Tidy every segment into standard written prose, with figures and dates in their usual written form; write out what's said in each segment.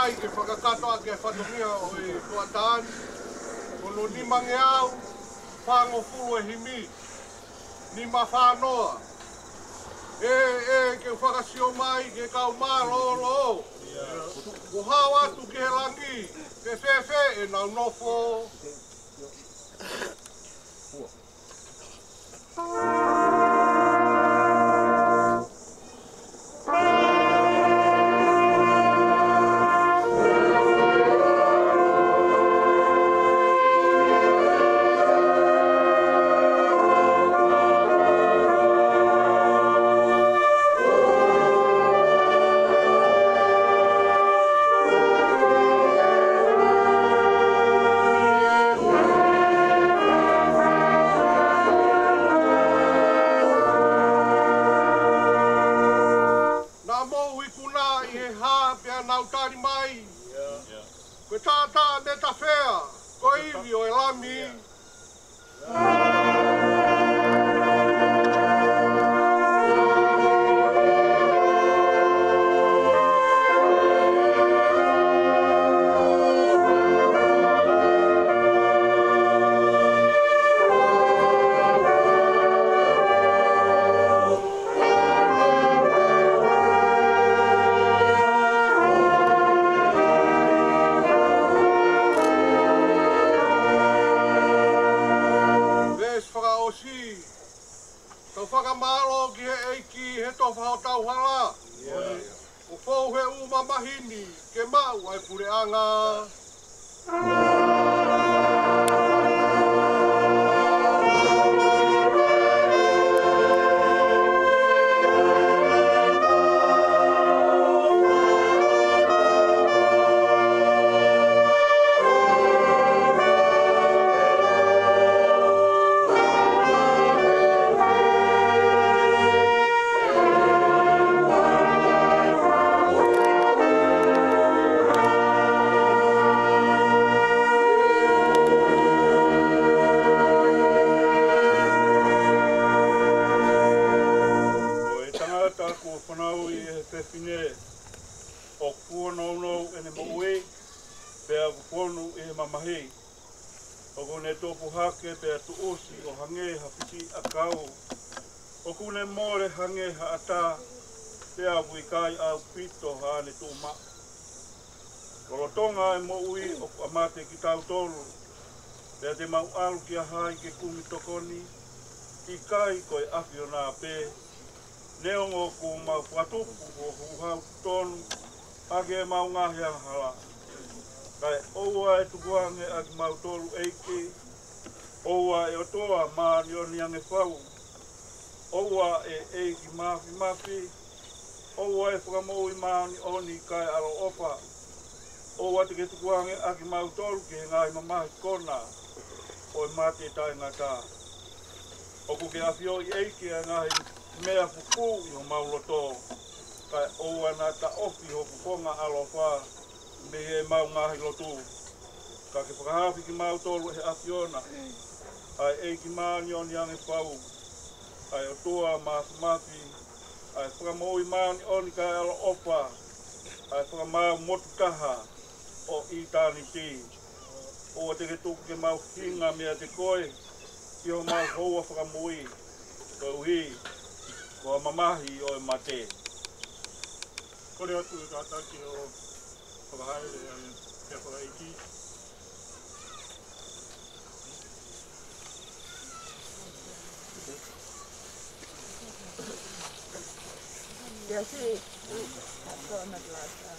mai ke whakakatoa ke whatongia o e tuataan. Kono ni Makao'O, whango fulu e himi, ni mawhanoa. Ke whakasio mai ke kau maro lo. Ko hao atu ke he langi, ke whewhe e nau nofo. Nautari mai, koe tātā me ta whea, ko iwi o e lami. hoki he eiki he to whaotau hala. O fōu he umamahini ke mau ai pureanga. O kuono no ene moe pea kuono e mamahe o kone topu hake pea tu osi o hange hapiti akau o kune more hange ha ata pea wuikai au pito hane tu ma kolotonga e moui o amate ki tau tolu pea te mau alu ki a hai ke kumi tokoni i kai koe afio nā pe neongo ku mau whatupu o huhau tonu ake mau ngahi hala. Kai oua e tukuange aki mau tolu eiki, oua e otoa maani o niange whau, oua e eiki mafi, oua e whakamoi maani oni kai alo opa, oua te ke tukuange aki mau tolu ki he ngai mamahi kona, o e mate tai ngata. Oku ke awhio i eiki e ngahi mea puku i ho mau loto. Kai oua nā ta ofi hoku konga alo wha me he mau ngahi lotu. Ka ke whakahawhi ki mau tolu he awhiona. Ai eiki maani o niange whau. Ai o toa mafi. Ai whakamoi maani o ni kai alo opa. Ai whakamau motu taha o i tāni ti. Oua te ke tuku ke mau hinga mea te koe. Ki ho mau hoa whakamoi. Ko uhi. Ko mamahi o e mate. Kore atu e kātaki o whakahaere te Fakaeiki. Ja se katsoa laittaa.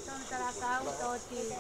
Son täällä autootiin.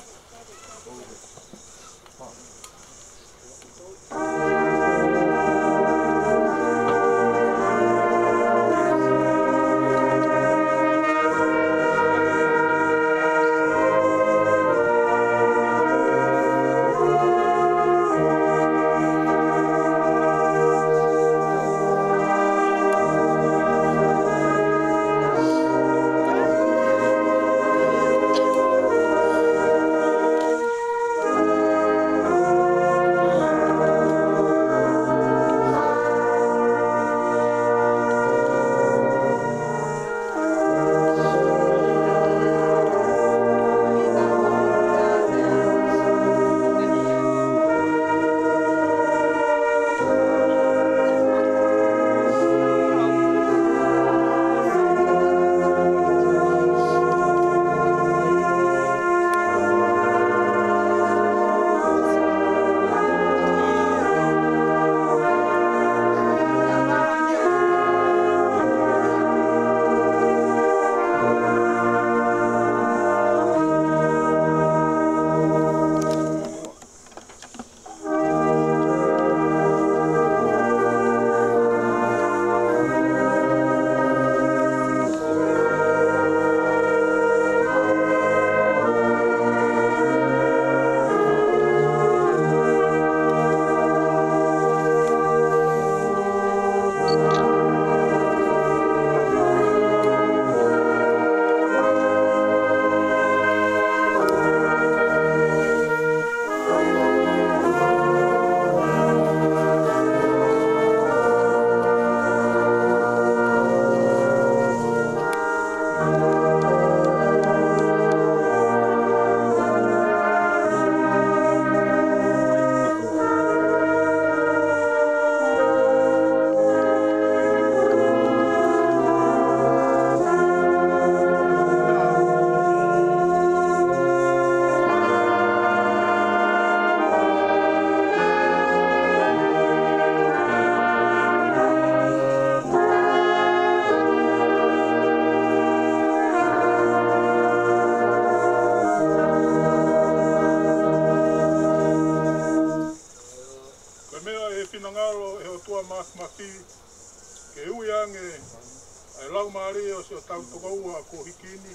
kini.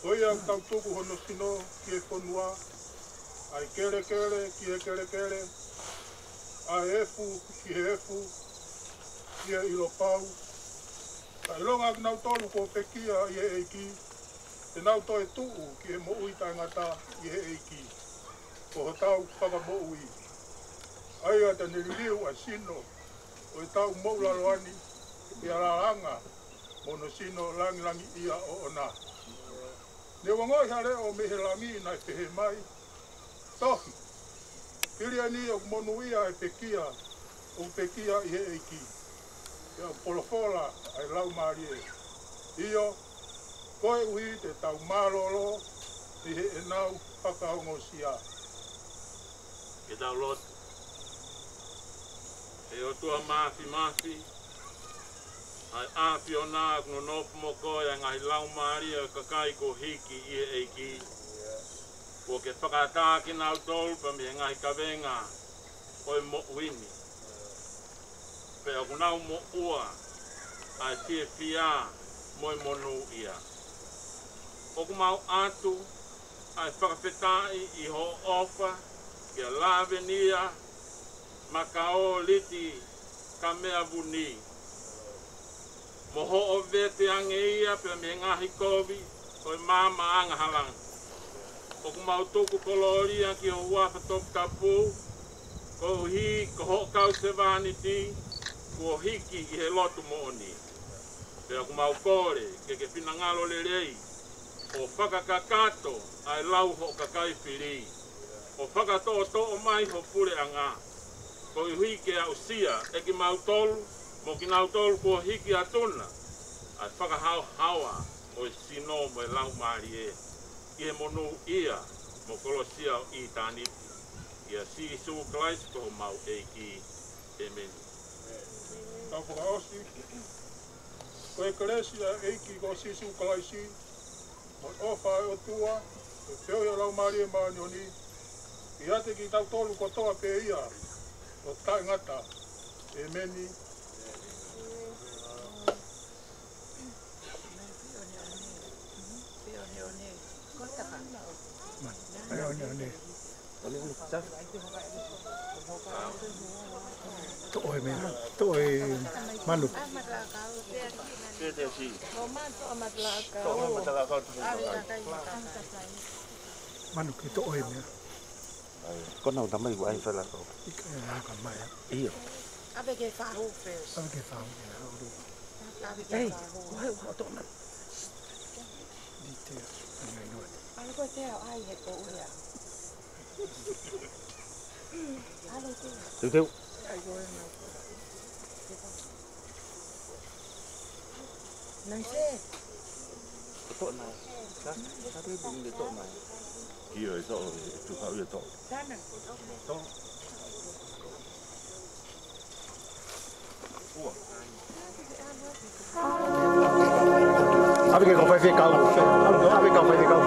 Oi au tau tuku hono sino ki e konua. Ai kere kere ki e kere kere. Ai efu ki e efu. Ki e ilo pau. Ka ilonga nau tolu ko pekia i e eiki. Te nau toi tuu ki e mo ui tangata i e eiki. Ko ho tau paka mo ui. Ai ata niriliu a sino. O e tau mo ulaloani. I a raranga. Mono sino langi langi ia o ona. Ne wangoi hare o mehe langi na e pehe mai. Tohi. Kiria ni o monu ia e pekia. O pekia i he eiki. Ia polofola ai lau marie. Iyo. Koe ui te tau maroro. I he enau whakaongo sia. Ke tau lot. E o tua mafi. Ai api o nā no nopu moko e ngai lau maria kakai ko hiki i e eiki. Ko ke whakatāki nau tolu pa me ngai kawenga o e mo uini. Pe o kunau mo ua ai tie fia mo e monu ia. O kumau atu ai whakawhetai i ho ofa ke Lavinia, Makao'O liti Kamea Vunimo. Moho o vete ange ia pe me ngahi kovi o mama anga halang. O kumau tuku koloria ki o hua Faitoka tapu. Ko hi ko ho kau se vaniti ko hiki i he lotu mooni. Pe o kumau kore ke pinangalo lelei. O whakakakato ai lau ho kakai whiri. O whakatoto o mai ho pure anga. Ko hui ke au sia e ki mau tolu. Mo ki nau tolu ko hiki atuna, ai whakahau hawa o e sino mo e lau maari e. I e monu ia mo kolosia o i tāniti. Ia si isu klaisi ko mau eiki e meni. Tau whakaosi. Ko e karesia eiki ko si isu klaisi. Mo ofa e o tua. E peo ia lau maari e maanioni. I ate ki tau tolu ko toa pe ia. O tai ngata. E meni. Tôi malu. Manu ki tôi me. Con nào tắm mày của anh phải là cậu. Còn mày. Ý à? Abe ke fahu first. Abe ke fahu. Hey, Họ tụi nó. Đi theo. Anh nói. Ano ko teo ai he ko uya. Thiếu thiếu. Nang se. Tụi này. Các cái bình để tụi này. Kia rồi sao chụp hậu về tụi. Sana. Tụi. Abe ke kau fai kau. Abe kau fai kau.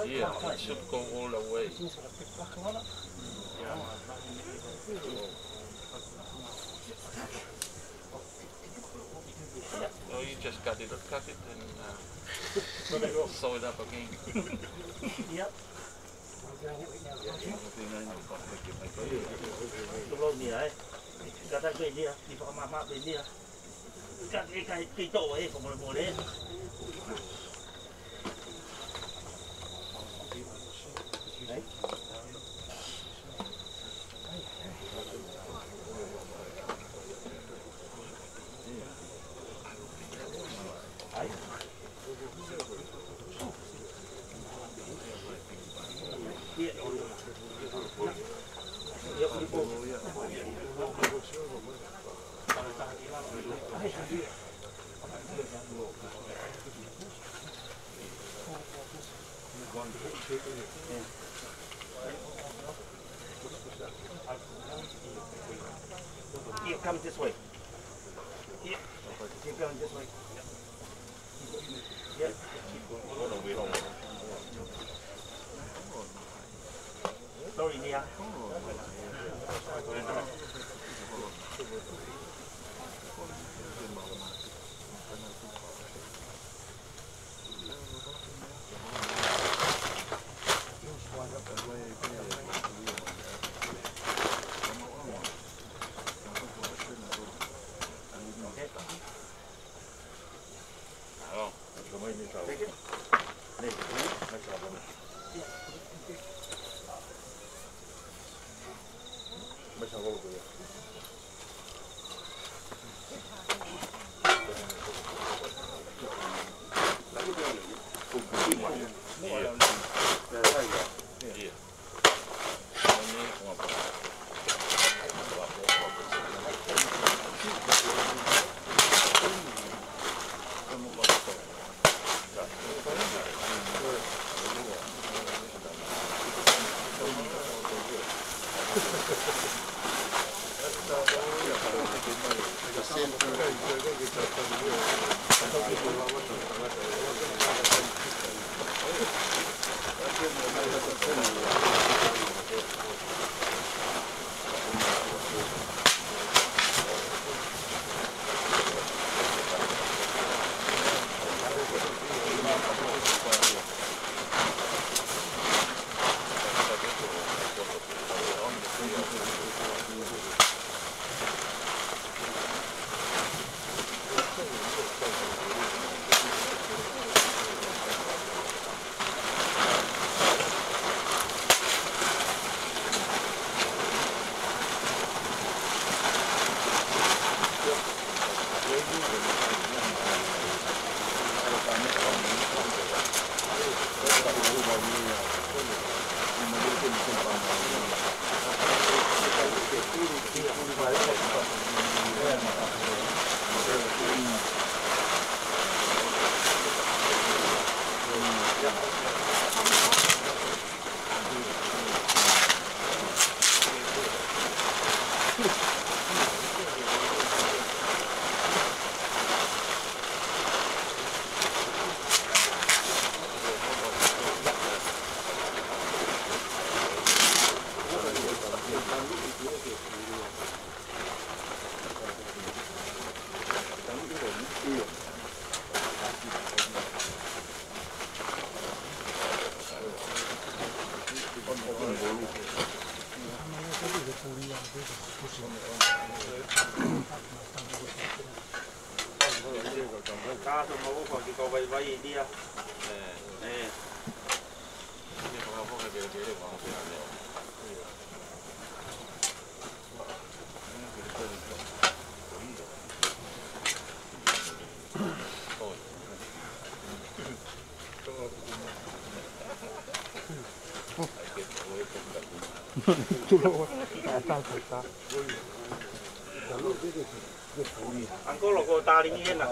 Yeah, it should go all the way. No, you just cut it and sew it up again. Yep. Gata ko ini di pamama ini ya. Kai tito como mole. Here, come this way. Here, keep going this way. Yeah. Sorry, Nia. Caso mau qualche cosa vai via. Angkolo ko taring iyan na.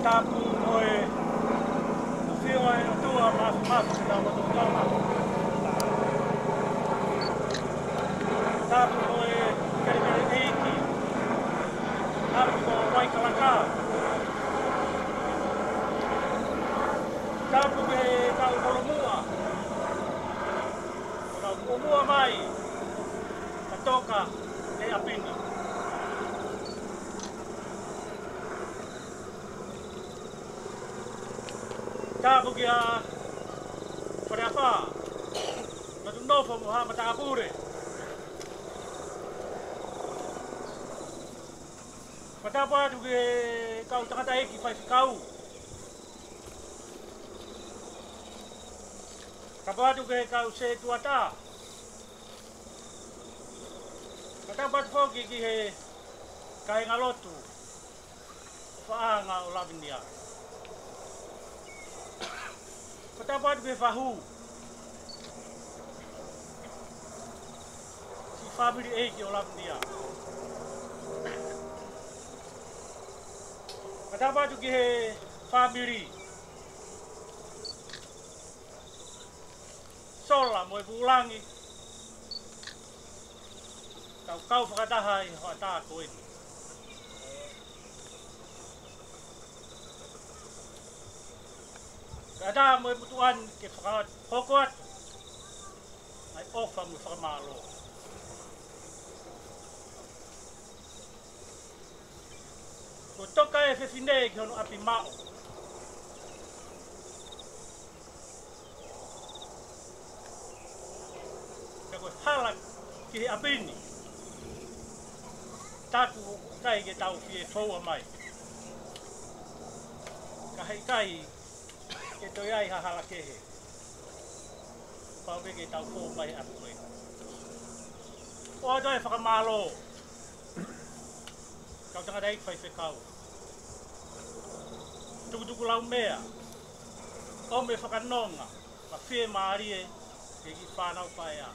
Tapu oe whiwa e tua mafu ki tau watu tama. Tapu oe kere eiki. Tapu ko wai kalaka. Tapu ke tau Kolomotu'A. Tau Kolomotu'A mai. Faitoka e apini. Tapu ki a whareawha, matu nofo mo ha matakapure. Matapu atu ki kau tangata eki whai whikau. Tapu atu ki kau se tuata. Matapu atu whoki ki he kainga lotu, whaanga o Lavinia. Dapat ke fahu si family eki olam dia. Dapat ke family sola mo bulangi kau fakatahai hata ko ini. Ada mo butuan ke fakat hokot ay ofa mo fakamalo. Kutoka e fefine ke hono api mao. Kako halak ki apini. Taku kai ke tau ki foa mai. Kai ke toi ai hahala kehe. Pau ke tau ko mai atu koe. O toi whakamalo. Kau tanga rei whai whekau. Tukutuku lau mea. O me whakanonga. Ma whie maarie ke ki whanau whai a.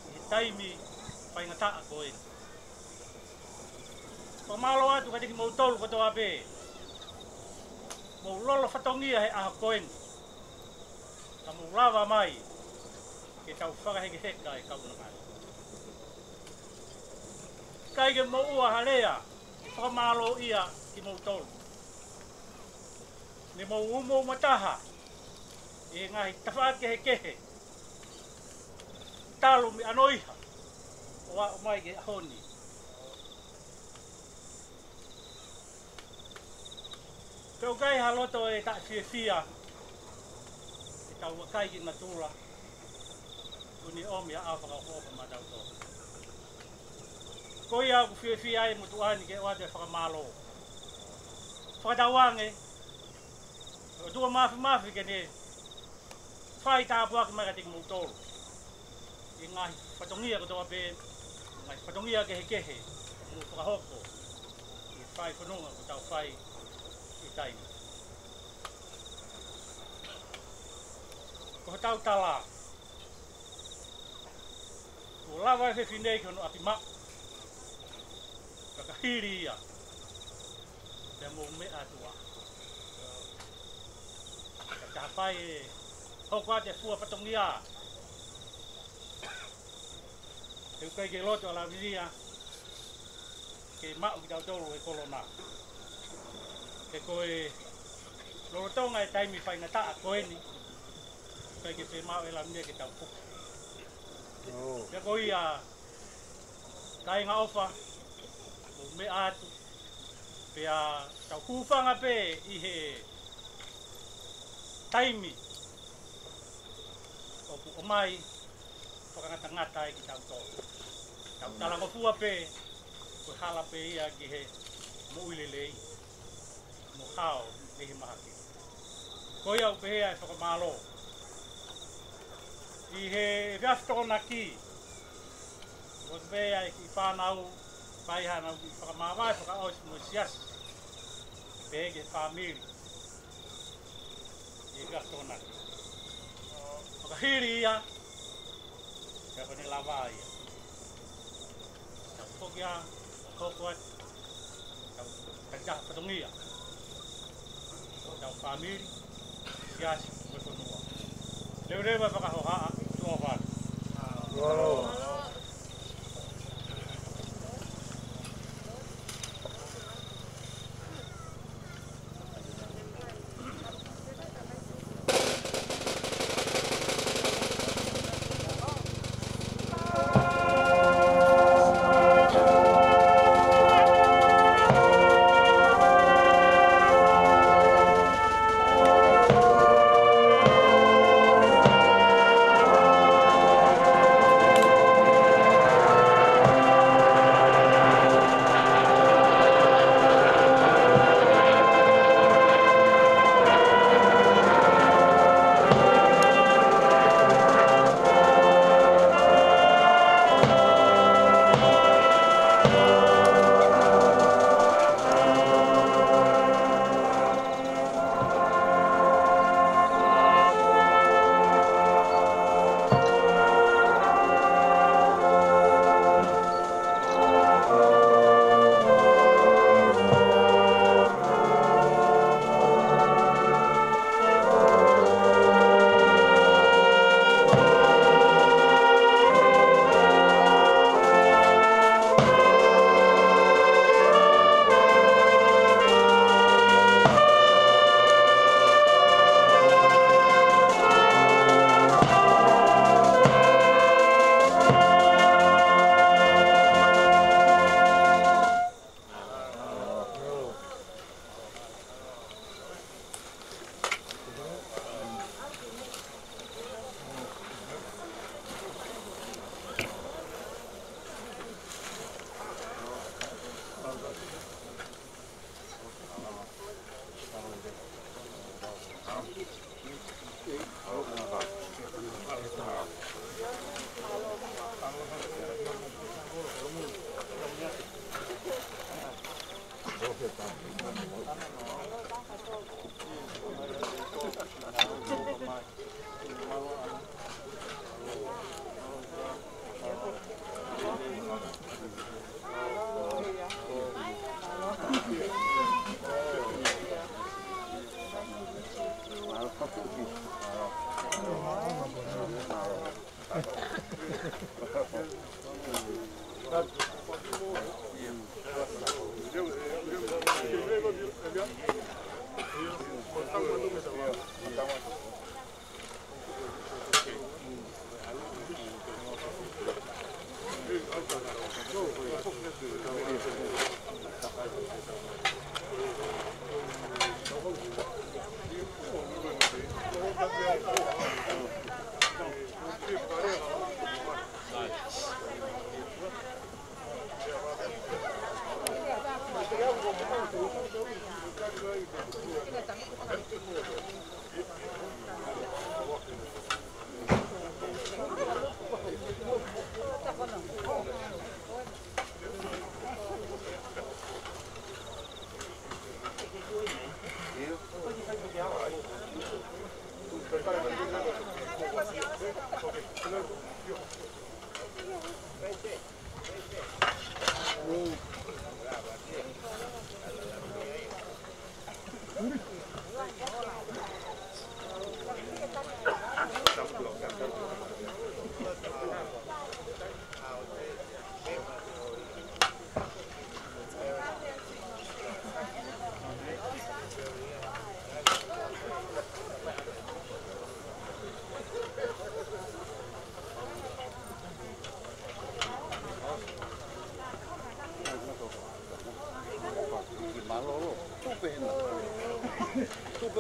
He taimi whai ngataa koe. Whakamalo atu ka tiki mau tolu katoa pe. Mau lolo whatongia he aha koen. Ka mau lava mai. Ke tau whakaheke heka e kauna mai. Kai ke mau ua halea. Ke whakamalo ia ki mau tolu. Ne mau umo mataha. E ngahi tawhake he kehe. Talo mi anoiha. Oa o mai ke honi. Kau kai haloto e tak fia. E tau wakai ki natula. Kuni om ya awha ka hopa madau to. Ko ia ku fia e mutuani ke wate whakamalo. Whakatawange. O tua mafi ke ne. Whai tāpua ki mai ka tiki mutolo. I ngahi whatongia ko toa pe. ngai whatongia kehe, mo whakahoko, i whai whanonga ko tau whai i taimi. Ko tau tala, ko lawa e whinei kono api ma, kakahiri ia, te mo me atua. Ka whai e hokua te fua whatongia, Te kai ke loto a Lavinia, ke mau ki tau tolu e kolona. Ke koe lorotonga e taimi whai ngata a koeni, kai ke pe mau e Lavinia ke tau puku. Ke koe ia kai ngā ofa, o me atu, pe a tau kūwhanga pe i he taimi, o ku o mai, whakangata ngata e ki tau tolu. Tau talango fua pe, koe hala pe ia ki he mo uilelei, mo hao e he mahaki. Koe au pe hea e whakamalo. I he whiastona ki, koe pe hea e ki whanau, pai hanau ki whakamawai whakaois mo siasi, pe he ke whamiri. I whiastona ki. Whakahiri ia, kia kone lawa ia. Fokia, kokoat, tau kajah patongia, tau famili, siasi, kokonua. Leu-leu whakahohaa, tuawhan.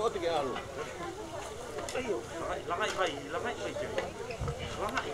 o te ke alo. Ayo, langai vai te. Langai.